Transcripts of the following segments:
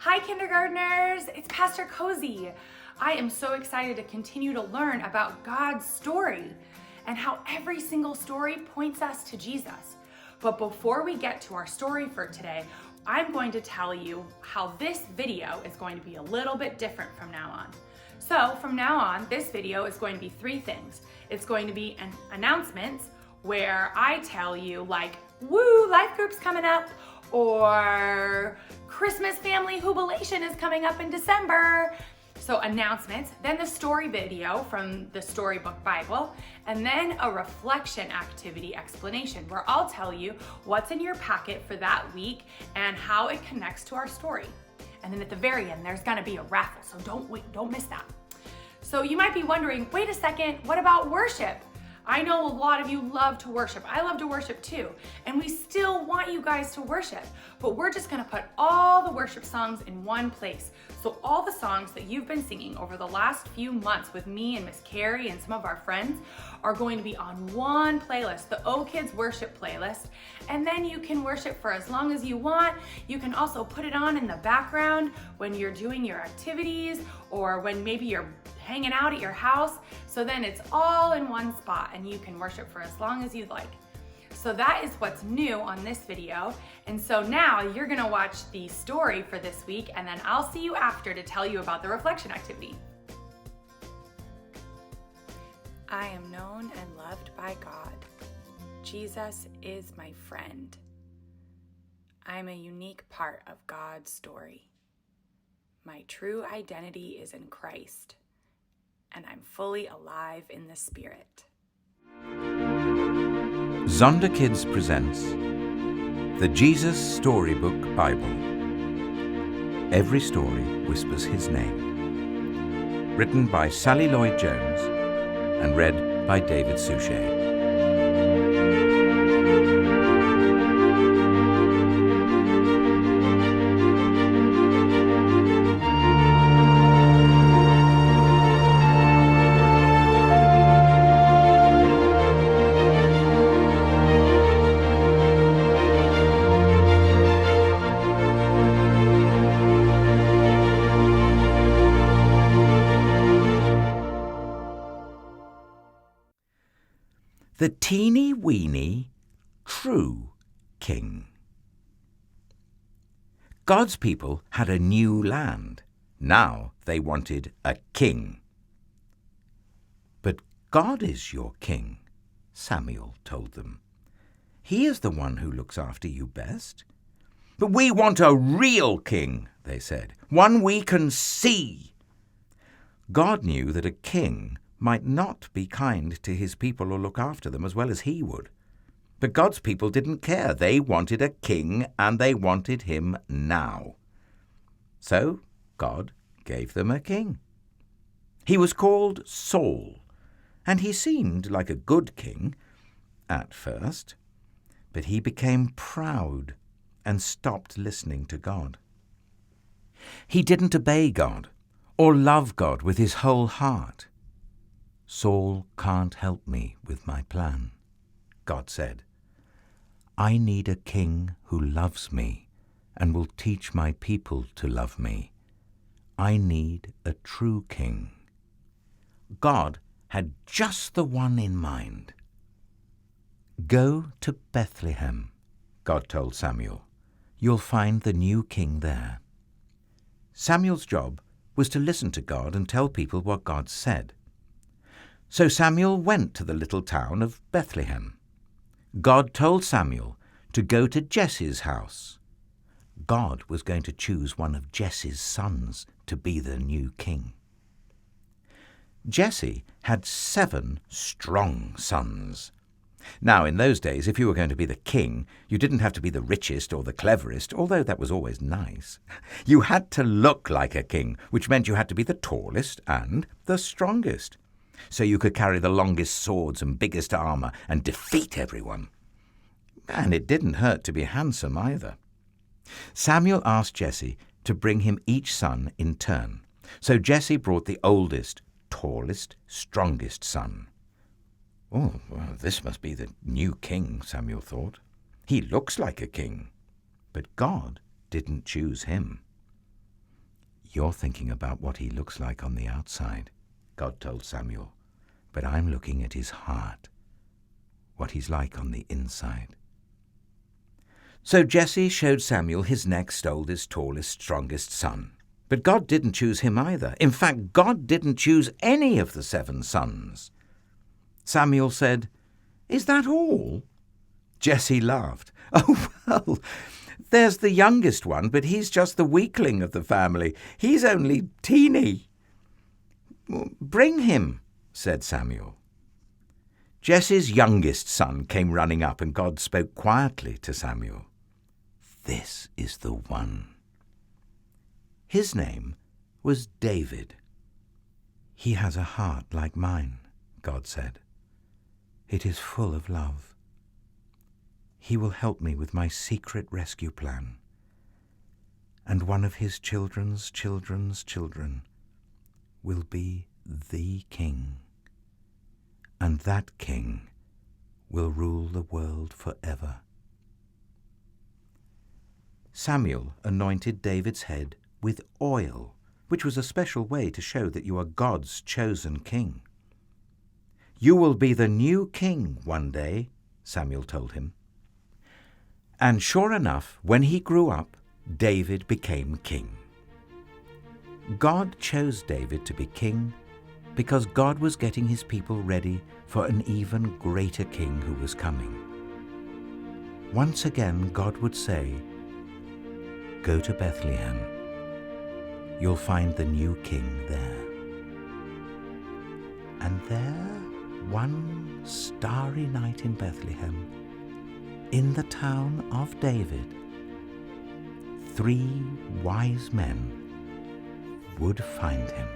Hi kindergartners, it's Pastor Cozy. I am so excited to continue to learn about God's story and how every single story points us to Jesus. But before we get to our story for today, I'm going to tell you how this video is going to be a little bit different from now on. So from now on, this video is going to be three things. It's going to be an announcements where I tell you like, woo, life group's coming up, or Christmas family jubilation is coming up in December. So announcements, then the story video from the Storybook Bible, and then a reflection activity explanation where I'll tell you what's in your packet for that week and how it connects to our story. And then at the very end, there's gonna be a raffle, so don't miss that. So you might be wondering, wait a second, what about worship? I know a lot of you love to worship. I love to worship too. And we still want you guys to worship, but we're just gonna put all the worship songs in one place. So all the songs that you've been singing over the last few months with me and Miss Carrie and some of our friends are going to be on one playlist, the O Kids Worship playlist. And then you can worship for as long as you want. You can also put it on in the background when you're doing your activities or when maybe you're hanging out at your house. So then it's all in one spot and you can worship for as long as you'd like. So that is what's new on this video. And so now you're gonna watch the story for this week, and then I'll see you after to tell you about the reflection activity. I am known and loved by God. Jesus is my friend. I'm a unique part of God's story. My true identity is in Christ, and I'm fully alive in the Spirit. Zonda Kids presents the Jesus Storybook Bible. Every story whispers his name. Written by Sally Lloyd-Jones and read by David Suchet. The teeny-weeny, true king. God's people had a new land. Now they wanted a king. But God is your king, Samuel told them. He is the one who looks after you best. But we want a real king, they said, one we can see. God knew that a king might not be kind to his people or look after them as well as he would. But God's people didn't care. They wanted a king, and they wanted him now. So God gave them a king. He was called Saul, and he seemed like a good king at first, but he became proud and stopped listening to God. He didn't obey God or love God with his whole heart. Saul can't help me with my plan, God said. I need a king who loves me and will teach my people to love me. I need a true king. God had just the one in mind. Go to Bethlehem, God told Samuel. You'll find the new king there. Samuel's job was to listen to God and tell people what God said. So Samuel went to the little town of Bethlehem. God told Samuel to go to Jesse's house. God was going to choose one of Jesse's sons to be the new king. Jesse had 7 strong sons. Now, in those days, if you were going to be the king, you didn't have to be the richest or the cleverest, although that was always nice. You had to look like a king, which meant you had to be the tallest and the strongest, so you could carry the longest swords and biggest armor and defeat everyone. And it didn't hurt to be handsome either. Samuel asked Jesse to bring him each son in turn. So Jesse brought the oldest, tallest, strongest son. Oh, well, this must be the new king, Samuel thought. He looks like a king. But God didn't choose him. You're thinking about what he looks like on the outside, God told Samuel, but I'm looking at his heart, what he's like on the inside. So Jesse showed Samuel his next oldest, tallest, strongest son. But God didn't choose him either. In fact, God didn't choose any of the 7 sons. Samuel said, "Is that all?" Jesse laughed. "Oh, well, there's the youngest one, but he's just the weakling of the family. He's only teeny." "Bring him," said Samuel. Jesse's youngest son came running up, and God spoke quietly to Samuel. "This is the one." His name was David. "He has a heart like mine," God said. "It is full of love. He will help me with my secret rescue plan. And one of his children's children's children will be the king. And that king will rule the world forever." Samuel anointed David's head with oil, which was a special way to show that you are God's chosen king. "You will be the new king one day," Samuel told him. And sure enough, when he grew up, David became king. God chose David to be king because God was getting his people ready for an even greater king who was coming. Once again, God would say, "Go to Bethlehem. You'll find the new king there." And there, one starry night in Bethlehem, in the town of David, 3 wise men would find him.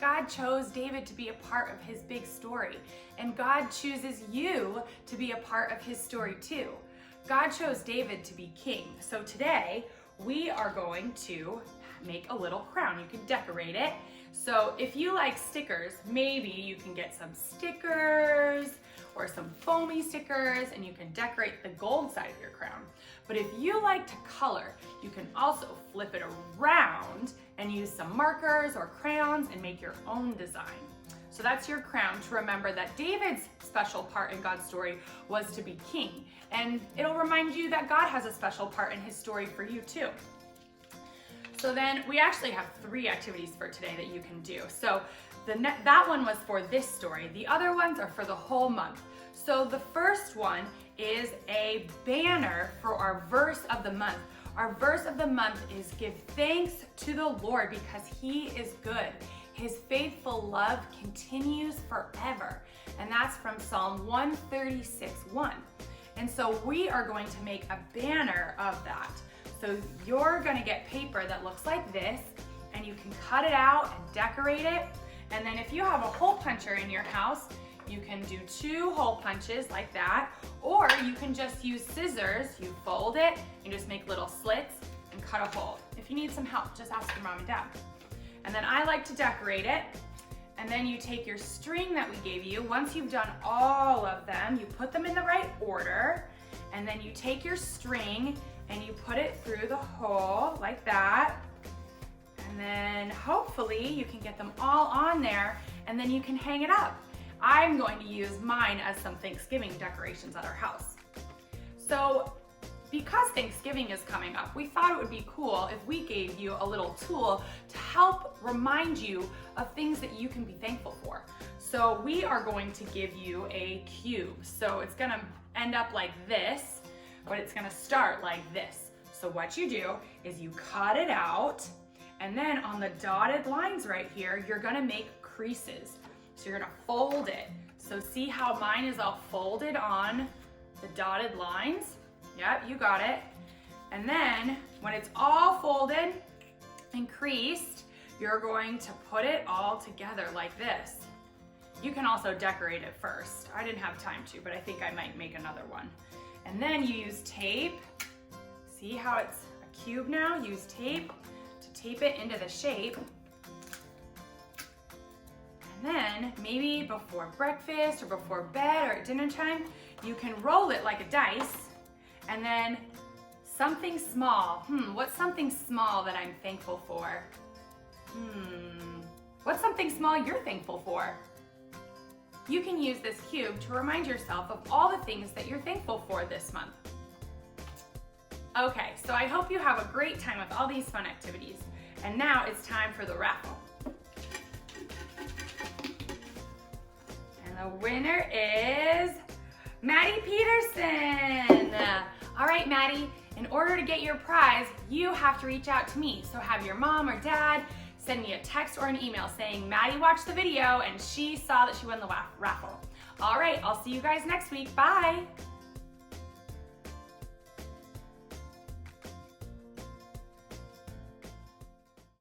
God chose David to be a part of his big story, and God chooses you to be a part of his story too. God chose David to be king. So today we are going to make a little crown. You can decorate it. So if you like stickers, maybe you can get some stickers or some foamy stickers, and you can decorate the gold side of your crown. But if you like to color, you can also flip it around and use some markers or crayons and make your own design. So that's your crown to remember that David's special part in God's story was to be king. And it'll remind you that God has a special part in his story for you too. So then we actually have 3 activities for today that you can do. So that one was for this story. The other ones are for the whole month. So the first one is a banner for our verse of the month. Our verse of the month is "Give thanks to the Lord because he is good. His faithful love continues forever." And that's from Psalm 136:1. And so we are going to make a banner of that. So you're gonna get paper that looks like this, and you can cut it out and decorate it. And then if you have a hole puncher in your house, you can do 2 hole punches like that, or you can just use scissors. You fold it and just make little slits and cut a hole. If you need some help, just ask your mom and dad. And then I like to decorate it. And then you take your string that we gave you. Once you've done all of them, you put them in the right order. And then you take your string and you put it through the hole like that. And then hopefully you can get them all on there, and then you can hang it up. I'm going to use mine as some Thanksgiving decorations at our house. So because Thanksgiving is coming up, we thought it would be cool if we gave you a little tool to help remind you of things that you can be thankful for. So we are going to give you a cube. So it's gonna end up like this, but it's gonna start like this. So what you do is you cut it out, and then on the dotted lines right here, you're gonna make creases. So you're gonna fold it. So see how mine is all folded on the dotted lines? Yep, you got it. And then when it's all folded and creased, you're going to put it all together like this. You can also decorate it first. I didn't have time to, but I think I might make another one. And then you use tape. See how it's a cube now? Use tape to tape it into the shape. And then maybe before breakfast or before bed or at dinner time, You can roll it like a dice, and then something small. What's something small that I'm thankful for? What's something small you're thankful for? You can use this cube to remind yourself of all the things that you're thankful for this month. Okay, so I hope you have a great time with all these fun activities. And now it's time for the raffle. And the winner is Maddie Peterson. All right, Maddie, in order to get your prize, you have to reach out to me. So have your mom or dad send me a text or an email saying Maddie watched the video and she saw that she won the raffle. All right, I'll see you guys next week. Bye.